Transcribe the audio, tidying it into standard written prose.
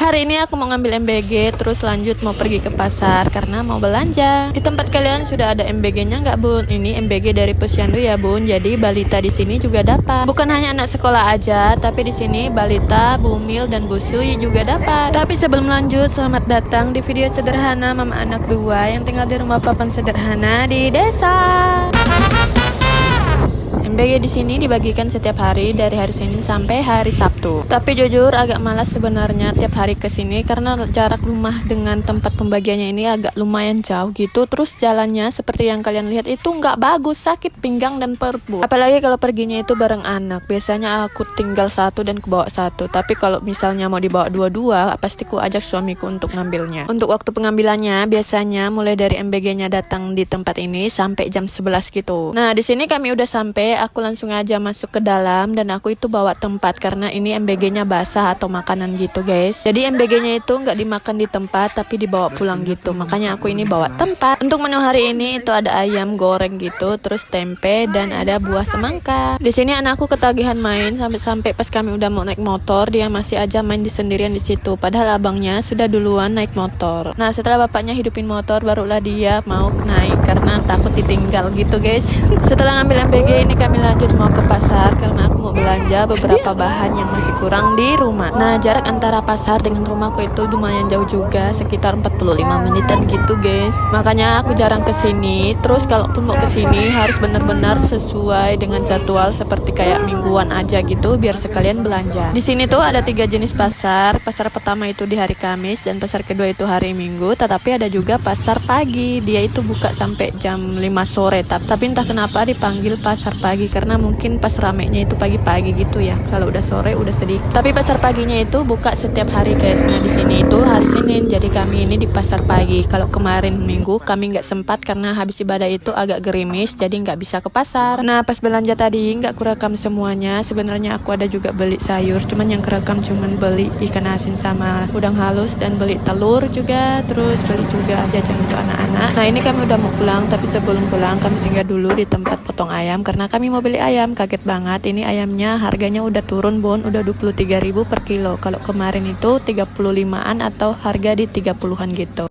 Hari ini aku mau ngambil MBG, terus lanjut mau pergi ke pasar karena mau belanja. Di tempat kalian sudah ada MBG-nya nggak, Bun? Ini MBG dari Posyandu ya, Bun. Jadi balita di sini juga dapat. Bukan hanya anak sekolah aja, tapi di sini balita, bumil dan busui juga dapat. Tapi sebelum lanjut, selamat datang di video sederhana mama anak dua yang tinggal di rumah papan sederhana di desa. MBG di sini dibagikan setiap hari dari hari Senin sampai hari Sabtu. Tapi jujur agak malas sebenarnya tiap hari ke sini karena jarak rumah dengan tempat pembagiannya ini agak lumayan jauh gitu. Terus jalannya seperti yang kalian lihat itu nggak bagus, sakit pinggang dan perut. Apalagi kalau perginya itu bareng anak. Biasanya aku tinggal satu dan kebawa satu. Tapi kalau misalnya mau dibawa dua-dua, pasti ku ajak suamiku untuk ngambilnya. Untuk waktu pengambilannya biasanya mulai dari MBG-nya datang di tempat ini sampai jam 11 gitu. Nah, di sini kami udah sampai. Aku langsung aja masuk ke dalam dan aku itu bawa tempat karena ini MBG-nya basah atau makanan gitu, guys. Jadi MBG-nya itu nggak dimakan di tempat tapi dibawa pulang gitu. Makanya aku ini bawa tempat. Untuk menu hari ini itu ada ayam goreng gitu, terus tempe dan ada buah semangka. Di sini anakku ketagihan main sampai pas kami udah mau naik motor, dia masih aja main di sendirian di situ. Padahal abangnya sudah duluan naik motor. Nah, setelah bapaknya hidupin motor barulah dia mau naik karena takut ditinggal gitu, guys. Setelah ngambil MBG ini kami lanjut mau ke pasar karena aku mau belanja beberapa bahan yang masih kurang di rumah. Nah, jarak antara pasar dengan rumahku itu lumayan jauh juga, sekitar 45 menitan gitu, guys. Makanya aku jarang ke sini. Terus kalaupun mau ke sini harus benar-benar sesuai dengan jadwal seperti kayak mingguan aja gitu biar sekalian belanja. Di sini tuh ada 3 jenis pasar. Pasar pertama itu di hari Kamis dan pasar kedua itu hari Minggu, tetapi ada juga pasar pagi. Dia itu buka sampai jam 5 sore. Tapi entah kenapa dipanggil pasar pagi karena mungkin pas ramenya itu pagi-pagi gitu ya. Kalau udah sore udah sedikit. Tapi pasar paginya itu buka setiap hari, guys. Nah, di sini itu hari Senin. Jadi kami ini di pasar pagi. Kalau kemarin Minggu kami nggak sempat karena habis ibadah itu agak gerimis, jadi nggak bisa ke pasar. Nah, pas belanja tadi nggak kurekam semuanya. Sebenarnya aku ada juga beli sayur, cuman yang kerekam cuman beli ikan asin sama udang halus dan beli telur juga. Terus beli juga jajan untuk anak-anak. Nah, ini kami udah mau pulang, tapi sebelum pulang kami singgah dulu di tempat potong ayam karena kami mau beli ayam. Kaget banget, ini ayamnya harganya udah turun, Bon, udah 23.000 per kilo. Kalau kemarin itu 35-an atau harga di 30-an gitu.